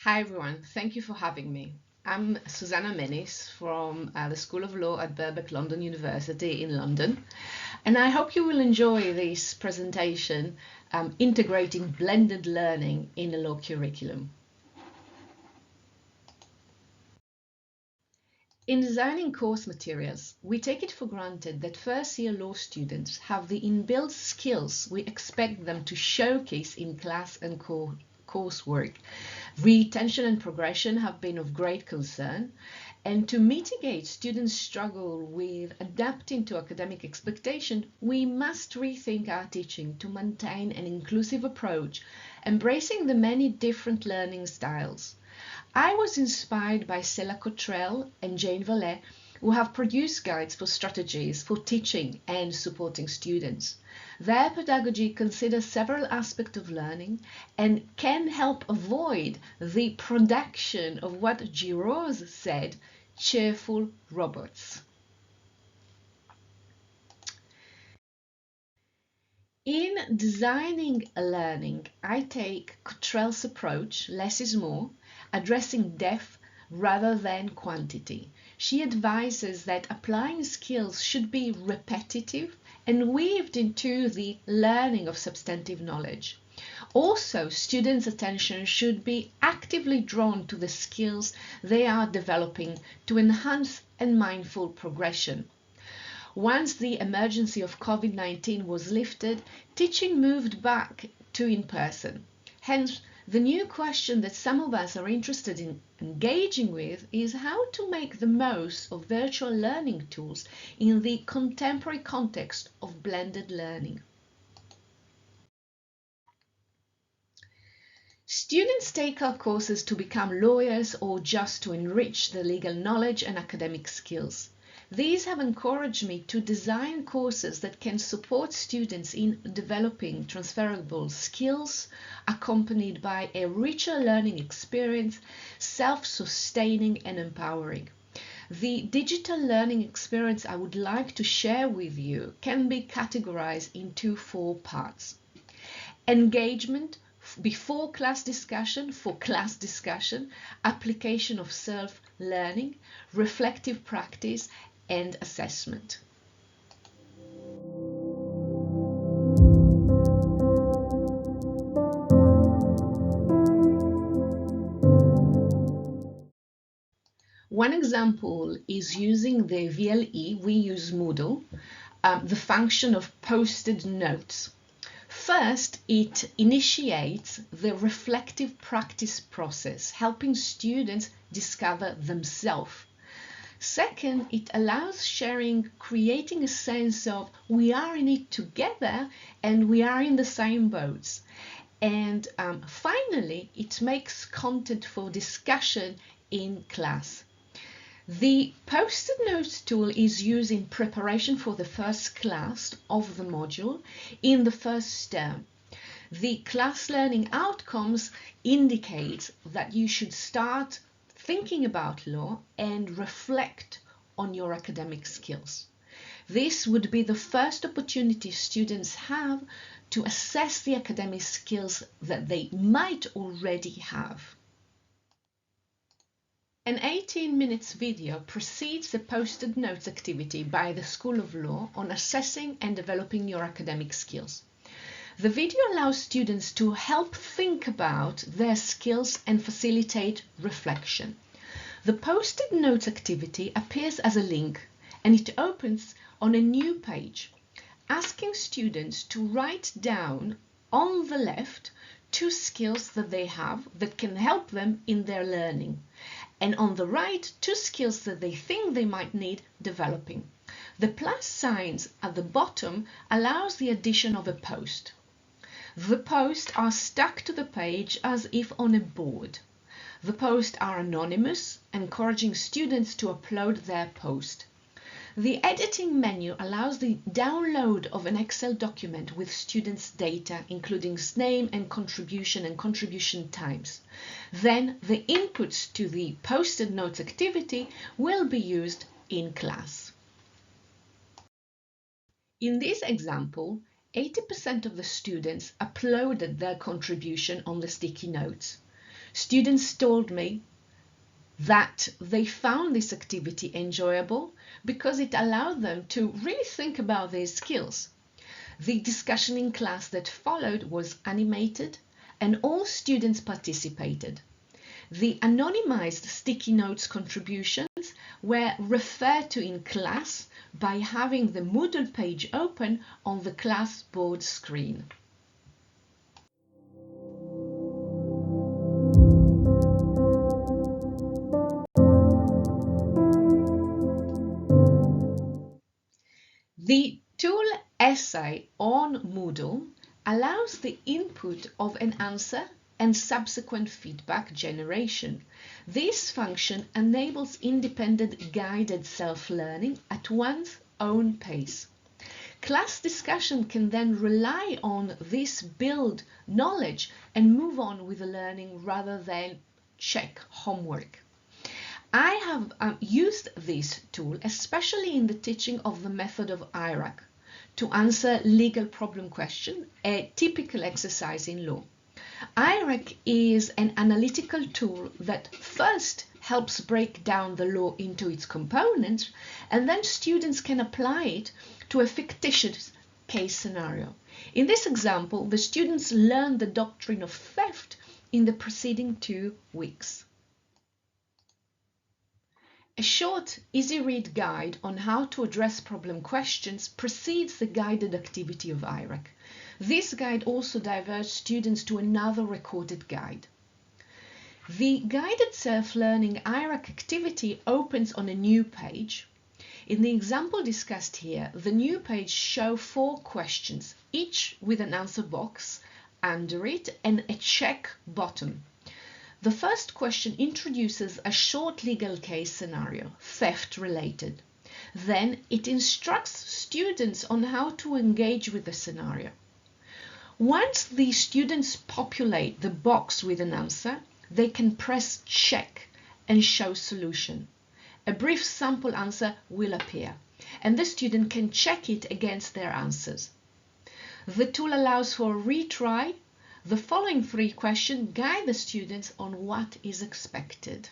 Hi everyone, thank you for having me. I'm Susanna Menis from the School of Law at Birkbeck London University in London, and I hope you will enjoy this presentation integrating blended learning in a law curriculum. In designing course materials, we take it for granted that first-year law students have the inbuilt skills we expect them to showcase in class and coursework. Retention and progression have been of great concern, and to mitigate students' struggle with adapting to academic expectation, we must rethink our teaching to maintain an inclusive approach, embracing the many different learning styles. I was inspired by Stella Cottrell and Jane Vallet, who have produced guides for strategies for teaching and supporting students. Their pedagogy considers several aspects of learning and can help avoid the production of what Giroz said, cheerful robots. In designing a learning, I take Cottrell's approach, less is more, addressing depth rather than quantity. She advises that applying skills should be repetitive and weaved into the learning of substantive knowledge. Also, students' attention should be actively drawn to the skills they are developing to enhance and mindful progression. Once the emergency of COVID-19 was lifted, teaching moved back to in-person. Hence, the new question that some of us are interested in engaging with is how to make the most of virtual learning tools in the contemporary context of blended learning. Students take our courses to become lawyers or just to enrich their legal knowledge and academic skills. These have encouraged me to design courses that can support students in developing transferable skills, accompanied by a richer learning experience, self-sustaining and empowering. The digital learning experience I would like to share with you can be categorized into 4 parts. Engagement before class discussion, for class discussion, application of self-learning, reflective practice, and assessment. One example is using the VLE, we use Moodle, the function of posted notes. First, it initiates the reflective practice process, helping students discover themselves. Second, it allows sharing, creating a sense of we are in it together and we are in the same boats. And finally, it makes content for discussion in class. The post-it notes tool is used in preparation for the first class of the module in the first term. The class learning outcomes indicate that you should start thinking about law and reflect on your academic skills. This would be the first opportunity students have to assess the academic skills that they might already have. An 18 minutes video precedes the posted notes activity by the School of Law on assessing and developing your academic skills. The video allows students to help think about their skills and facilitate reflection. The posted notes activity appears as a link and it opens on a new page, asking students to write down on the left 2 skills that they have that can help them in their learning, and on the right 2 skills that they think they might need developing. The plus signs at the bottom allows the addition of a post. The posts are stuck to the page as if on a board. The posts are anonymous, encouraging students to upload their post. The editing menu allows the download of an Excel document with students' data, including name and contribution times. Then the inputs to the posted notes activity will be used in class. In this example, 80% of the students uploaded their contribution on the sticky notes. Students told me that they found this activity enjoyable because it allowed them to really think about their skills. The discussion in class that followed was animated and all students participated. The anonymized sticky notes contributions were referred to in class by having the Moodle page open on the class board screen. The tool Essay on Moodle allows the input of an answer and subsequent feedback generation. This function enables independent guided self-learning at one's own pace. Class discussion can then rely on this build knowledge and move on with the learning rather than check homework. I have used this tool, especially in the teaching of the method of IRAC, to answer legal problem question, a typical exercise in law. IRAC is an analytical tool that first helps break down the law into its components, and then students can apply it to a fictitious case scenario. In this example, the students learned the doctrine of theft in the preceding 2 weeks. A short, easy-read guide on how to address problem questions precedes the guided activity of IRAC. This guide also diverts students to another recorded guide. The guided self-learning IRAC activity opens on a new page. In the example discussed here, the new page shows 4 questions, each with an answer box under it and a check bottom. The first question introduces a short legal case scenario, theft related. Then it instructs students on how to engage with the scenario. Once the students populate the box with an answer, they can press check and show solution. A brief sample answer will appear, and the student can check it against their answers. The tool allows for a retry. The following 3 questions guide the students on what is expected.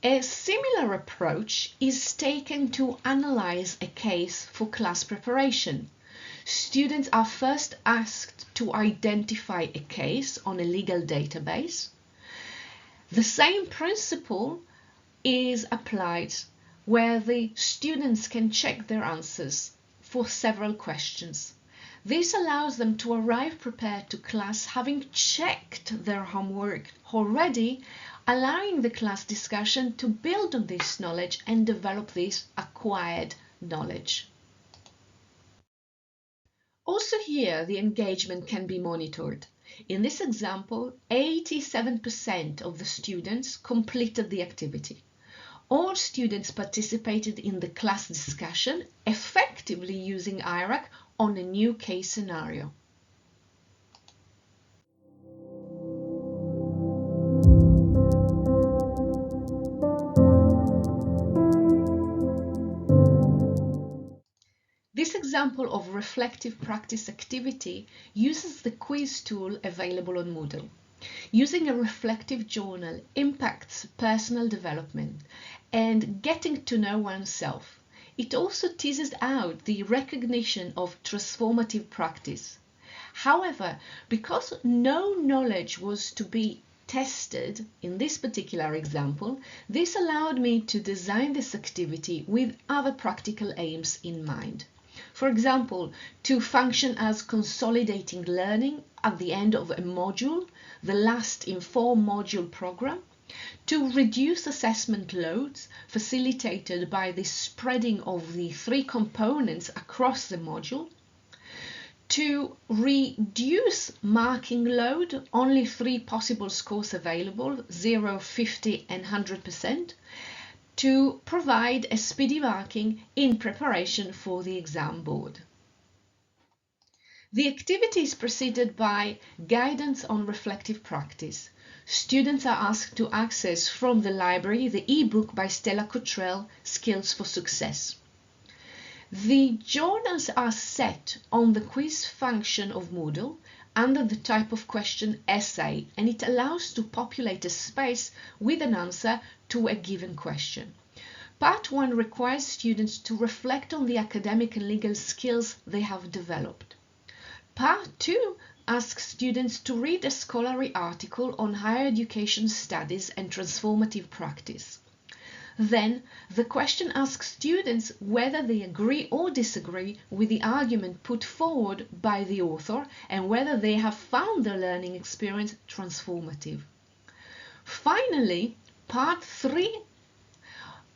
A similar approach is taken to analyze a case for class preparation. Students are first asked to identify a case on a legal database. The same principle is applied where the students can check their answers for several questions. This allows them to arrive prepared to class having checked their homework already, allowing the class discussion to build on this knowledge and develop this acquired knowledge. Also here, the engagement can be monitored. In this example, 87% of the students completed the activity. All students participated in the class discussion, effectively using IRAC on a new case scenario. This example of reflective practice activity uses the quiz tool available on Moodle. Using a reflective journal impacts personal development and getting to know oneself. It also teases out the recognition of transformative practice. However, because no knowledge was to be tested in this particular example, this allowed me to design this activity with other practical aims in mind. For example, to function as consolidating learning at the end of a module, the last in 4-module program, to reduce assessment loads facilitated by the spreading of the 3 components across the module, to reduce marking load, only 3 possible scores available, 0, 50 and 100%, to provide a speedy marking in preparation for the exam board. The activity is preceded by guidance on reflective practice. Students are asked to access from the library the e-book by Stella Cottrell, Skills for Success. The journals are set on the quiz function of Moodle under the type of question essay, and it allows to populate a space with an answer to a given question. Part 1 requires students to reflect on the academic and legal skills they have developed. Part 2 asks students to read a scholarly article on higher education studies and transformative practice. Then, the question asks students whether they agree or disagree with the argument put forward by the author and whether they have found their learning experience transformative. Finally, Part 3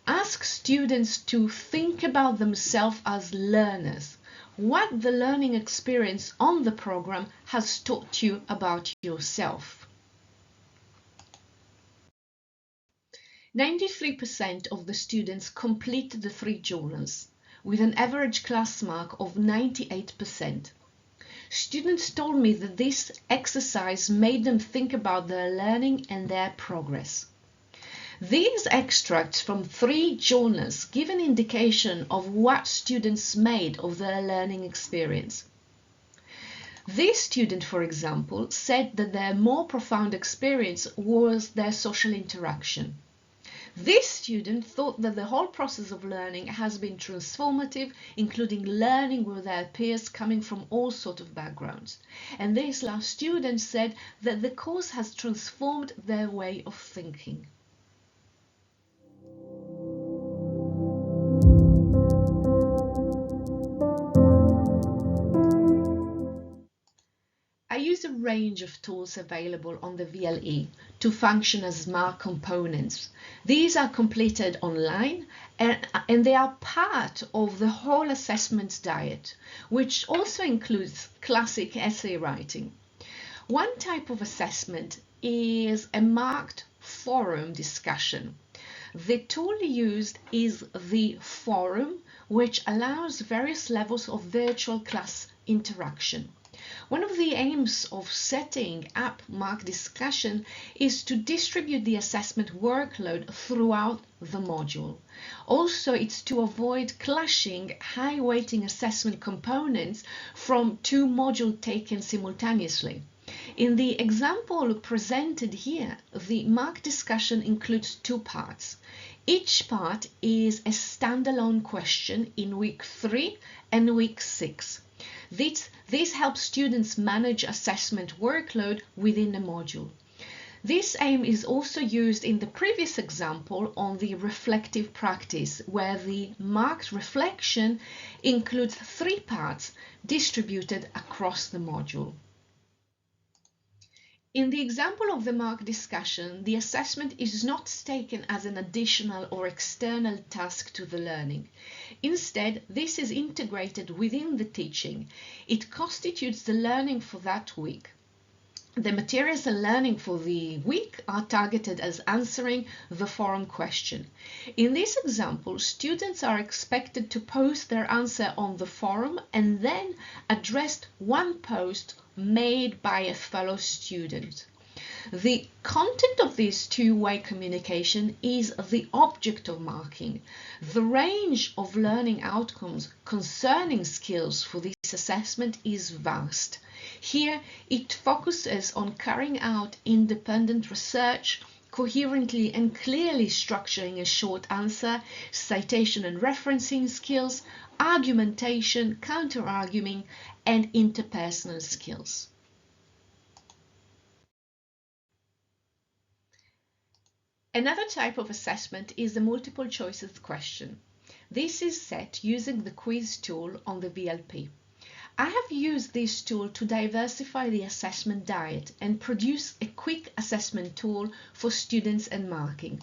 asks students to think about themselves as learners, what the learning experience on the program has taught you about yourself. 93% of the students completed the 3 journals, with an average class mark of 98%. Students told me that this exercise made them think about their learning and their progress. These extracts from 3 journals give an indication of what students made of their learning experience. This student, for example, said that their more profound experience was their social interaction. This student thought that the whole process of learning has been transformative, including learning with their peers coming from all sorts of backgrounds. And this last student said that the course has transformed their way of thinking. I use a range of tools available on the VLE to function as mark components. These are completed online and they are part of the whole assessment diet, which also includes classic essay writing. One type of assessment is a marked forum discussion. The tool used is the forum, which allows various levels of virtual class interaction. One of the aims of setting up mark discussion is to distribute the assessment workload throughout the module. Also, it's to avoid clashing high-weighting assessment components from 2 modules taken simultaneously. In the example presented here, the mark discussion includes 2 parts. Each part is a standalone question in week 3 and week 6. This helps students manage assessment workload within a module. This aim is also used in the previous example on the reflective practice, where the marked reflection includes 3 parts distributed across the module. In the example of the mark discussion, the assessment is not taken as an additional or external task to the learning. Instead, this is integrated within the teaching. It constitutes the learning for that week. The materials and learning for the week are targeted as answering the forum question. In this example, students are expected to post their answer on the forum and then address one post made by a fellow student. The content of this two-way communication is the object of marking. The range of learning outcomes concerning skills for this assessment is vast. Here, it focuses on carrying out independent research, coherently and clearly structuring a short answer, citation and referencing skills, argumentation, counter-arguing, and interpersonal skills. Another type of assessment is the multiple choices question. This is set using the quiz tool on the VLP. I have used this tool to diversify the assessment diet and produce a quick assessment tool for students and marking.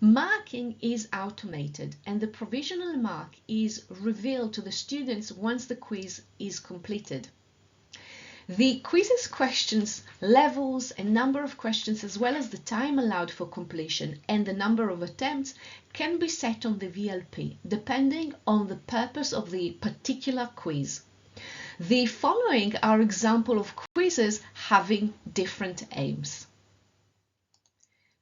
Marking is automated and the provisional mark is revealed to the students once the quiz is completed. The quiz's questions, levels and number of questions, as well as the time allowed for completion and the number of attempts, can be set on the VLP depending on the purpose of the particular quiz. The following are examples of quizzes having different aims.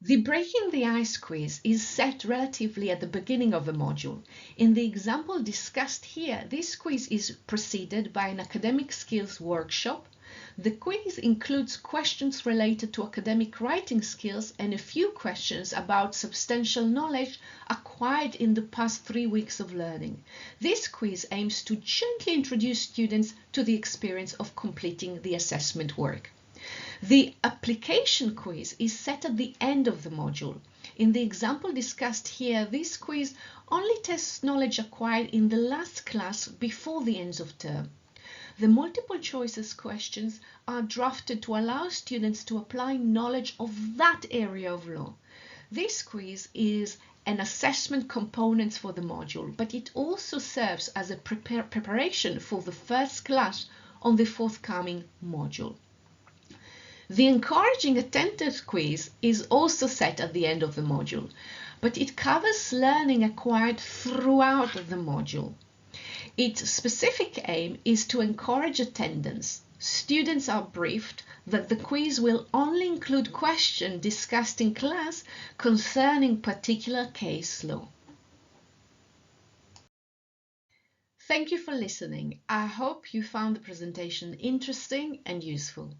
The Breaking the Ice quiz is set relatively at the beginning of the module. In the example discussed here, this quiz is preceded by an academic skills workshop, The quiz includes questions related to academic writing skills and a few questions about substantial knowledge acquired in the past 3 weeks of learning. This quiz aims to gently introduce students to the experience of completing the assessment work. The application quiz is set at the end of the module. In the example discussed here, this quiz only tests knowledge acquired in the last class before the end of term. The multiple choices questions are drafted to allow students to apply knowledge of that area of law. This quiz is an assessment component for the module, but it also serves as a preparation for the first class on the forthcoming module. The encouraging attendance quiz is also set at the end of the module, but it covers learning acquired throughout the module. Its specific aim is to encourage attendance. Students are briefed that the quiz will only include questions discussed in class concerning particular case law. Thank you for listening. I hope you found the presentation interesting and useful.